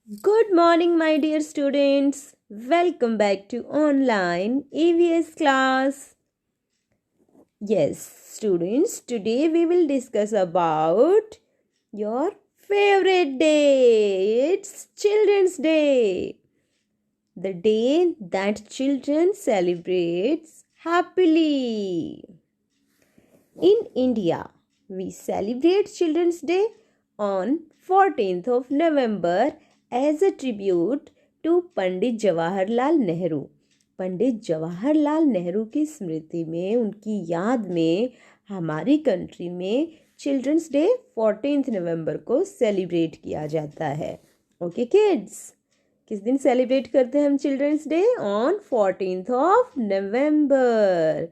Good morning, my dear students. Welcome back to online EVS class. Yes, students, today we will discuss about your favorite day. It's Children's Day. The day that children celebrates happily. In India, we celebrate Children's Day on 14th of November as a tribute to पंडित जवाहरलाल नेहरू. पंडित जवाहरलाल नेहरू की स्मृति में, उनकी याद में हमारी country में children's day 14th नवंबर को celebrate किया जाता है. ओके किड्स, किस दिन सेलिब्रेट करते हैं हम children's day? On 14th of November.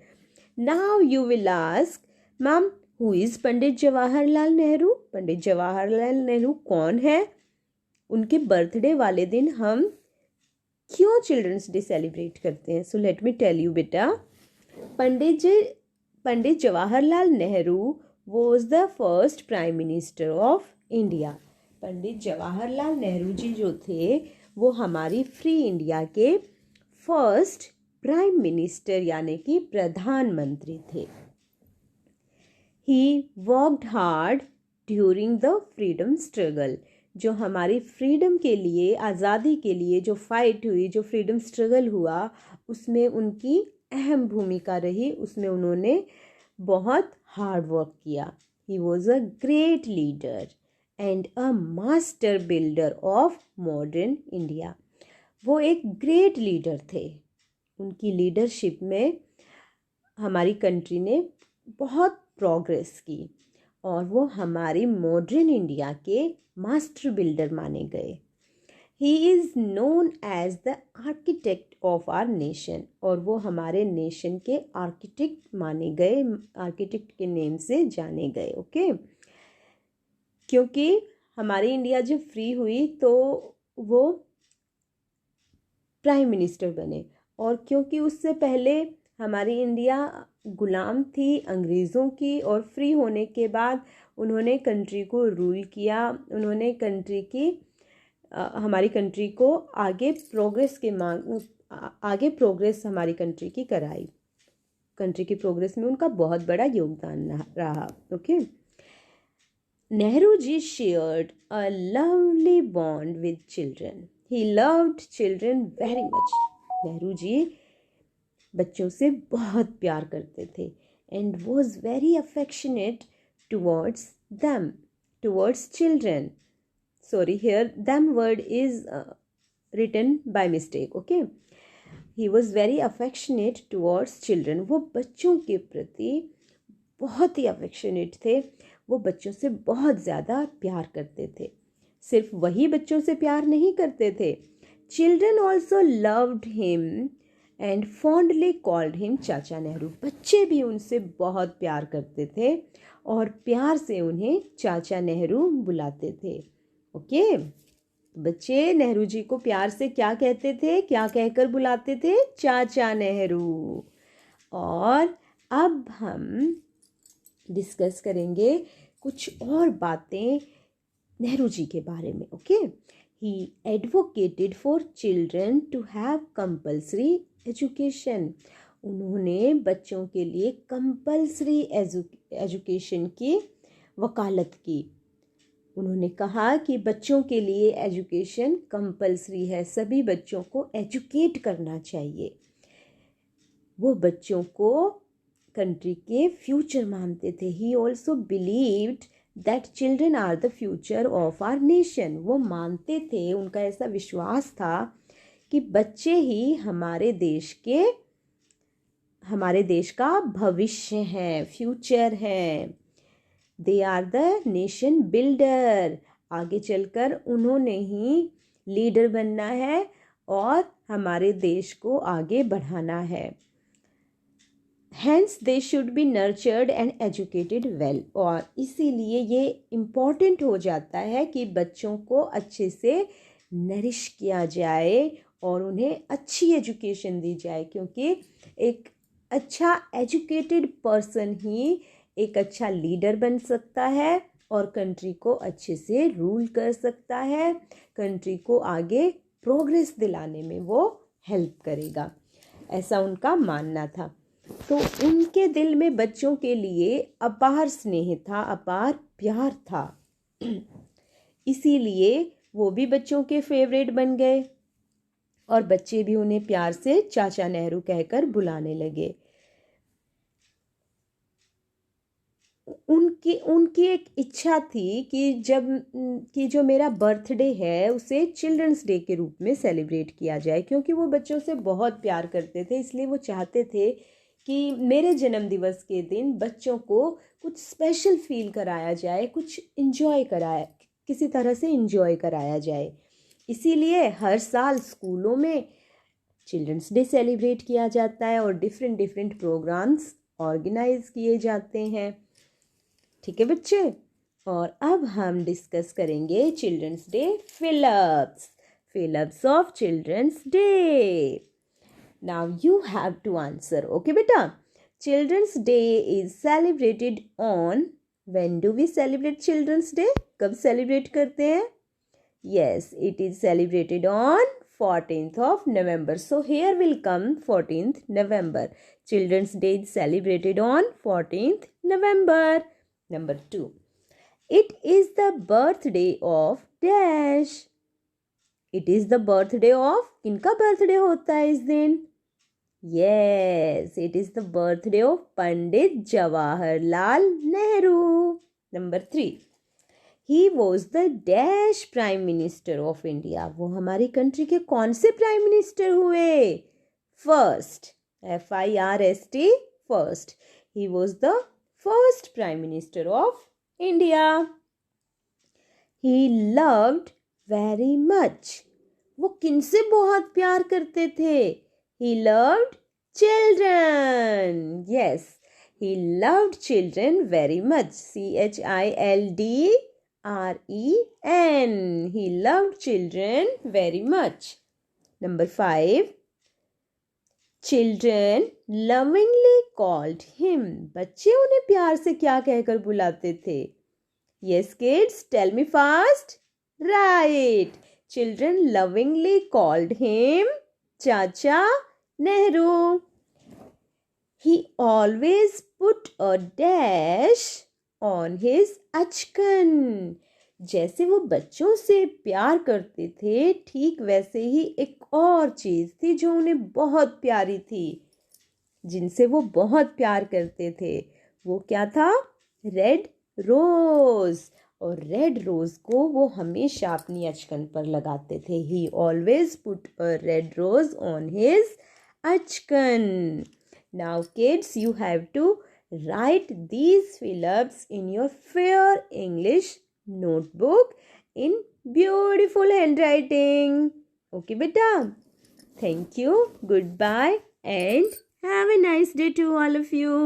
Now you will ask, ma'am, who is Pandit Jawaharlal Nehru? Pandit Jawaharlal Nehru कौन है? उनके बर्थडे वाले दिन हम क्यों चिल्ड्रंस डे सेलिब्रेट करते हैं? So let me tell you बेटा. Pandit Jawaharlal Nehru was the first prime minister of India. Pandit Jawaharlal Nehru ji जो थे वो हमारी फ्री इंडिया के फर्स्ट प्राइम मिनिस्टर यानी कि प्रधानमंत्री थे. He worked hard during the freedom struggle. जो हमारी फ्रीडम के लिए, आज़ादी के लिए जो फाइट हुई, जो फ्रीडम स्ट्रगल हुआ, उसमें उनकी अहम भूमिका रही. उसमें उन्होंने बहुत हार्ड वर्क किया. He was a great leader and a master builder of modern India. वो एक ग्रेट लीडर थे. उनकी लीडरशिप में हमारी कंट्री ने बहुत प्रोग्रेस की और वो हमारी मॉडर्न इंडिया के मास्टर बिल्डर माने गए. He is known as the architect of our nation. और वो हमारे नेशन के आर्किटेक्ट माने गए, आर्किटेक्ट के नेम से जाने गए. ओके, क्योंकि हमारी इंडिया जब फ्री हुई तो वो प्राइम मिनिस्टर बने, और क्योंकि उससे पहले हमारी इंडिया गुलाम थी अंग्रेज़ों की, और फ्री होने के बाद उन्होंने कंट्री को रूल किया. उन्होंने हमारी कंट्री को आगे प्रोग्रेस हमारी कंट्री की कराई. कंट्री की प्रोग्रेस में उनका बहुत बड़ा योगदान रहा. Okay, Nehru ji shared a lovely bond with children. He loved children very much. Nehru ji बच्चों से बहुत प्यार करते थे and was very affectionate towards them, towards children. Sorry, here them word is written by mistake. Okay, he was very affectionate towards children. वो बच्चों के प्रति बहुत ही अफेक्शनेट थे. वो बच्चों से बहुत ज़्यादा प्यार करते थे. सिर्फ वही बच्चों से प्यार नहीं करते थे. Children also loved him and fondly called him चाचा नेहरू. बच्चे भी उनसे बहुत प्यार करते थे और प्यार से उन्हें चाचा नेहरू बुलाते थे. ओके, बच्चे नेहरू जी को प्यार से क्या कहते थे, क्या कहकर बुलाते थे? चाचा नेहरू. और अब हम डिस्कस करेंगे कुछ और बातें नेहरू जी के बारे में. Okay, he advocated for children to have compulsory education. उन्होंने बच्चों के लिए कंपल्सरी एजुकेशन की वकालत की. उन्होंने कहा कि बच्चों के लिए एजुकेशन कंपल्सरी है, सभी बच्चों को एजुकेट करना चाहिए. वो बच्चों को कंट्री के फ्यूचर मानते थे. He also believed that children are the future of our nation. वो मानते थे, उनका ऐसा विश्वास था कि बच्चे ही हमारे देश का भविष्य हैं, फ्यूचर हैं. They are the nation builder. आगे चलकर उन्होंने ही लीडर बनना है और हमारे देश को आगे बढ़ाना है. Hence they should be nurtured and educated well. और इसीलिए ये इम्पॉर्टेंट हो जाता है कि बच्चों को अच्छे से नरिश किया जाए और उन्हें अच्छी एजुकेशन दी जाए, क्योंकि एक अच्छा एजुकेटेड पर्सन ही एक अच्छा लीडर बन सकता है और कंट्री को अच्छे से रूल कर सकता है, कंट्री को आगे प्रोग्रेस दिलाने में वो हेल्प करेगा, ऐसा उनका मानना था। तो उनके दिल में बच्चों के लिए अपार स्नेह था, अपार प्यार था। इसीलिए वो भी बच्चों के फेवरेट बन गए और बच्चे भी उन्हें प्यार से चाचा नेहरू कहकर बुलाने लगे। उनकी उनकी एक इच्छा थी कि जो मेरा बर्थडे है उसे चिल्ड्रंस डे के रूप में सेलिब्रेट किया जाए, क्योंकि वो बच्चों से बहुत प्यार करते थे। इसलिए वो चाहते थे कि मेरे जन्मदिवस के दिन बच्चों को कुछ स्पेशल फील कराया जाए, कुछ इन्जॉय कराया, किसी तरह से इन्जॉय कराया जाए। इसीलिए हर साल स्कूलों में चिल्ड्रंस डे सेलिब्रेट किया जाता है और डिफरेंट डिफरेंट प्रोग्राम्स ऑर्गेनाइज किए जाते हैं। ठीक है बच्चे, और अब हम डिस्कस करेंगे children's day fill ups of children's day. Now you have to answer. Okay बेटा, children's day is celebrated on, when do we celebrate children's day? कब सेलिब्रेट करते हैं? Yes, it is celebrated on 14th of November. So here will come 14th November. Children's Day is celebrated on 14th November. Number 2. It is the birthday of dash. It is the birthday of, किनका birthday होता है इस दिन? Yes, it is the birthday of Pandit Jawaharlal Nehru. Number 3. He was the dash Prime Minister of India. वो हमारी country के कौन से प्राइम मिनिस्टर हुए? First, FIRST, first. He was the first Prime Minister of India. He loved very much. वो किनसे बहुत प्यार करते थे? He loved children. Yes, he loved children very much. CHILDREN. He loved children very much. Number 5. Children lovingly called him. बच्चे उन्हें प्यार से क्या कहकर बुलाते थे? Yes kids, tell me fast. Right. Children lovingly called him Chacha Nehru. He always put a dash on his achkan. जैसे वो बच्चों से प्यार करते थे, ठीक वैसे ही एक और चीज़ थी जो उन्हें बहुत प्यारी थी, जिनसे वो बहुत प्यार करते थे। वो क्या था? Red rose. और रेड रोज़ को वो हमेशा अपनी अचकन पर लगाते थे। He always put a red rose on his अचकन। Now kids, you have to write these fill-ups in your fair English notebook in beautiful handwriting. Okay beta, thank you, goodbye and have a nice day to all of you.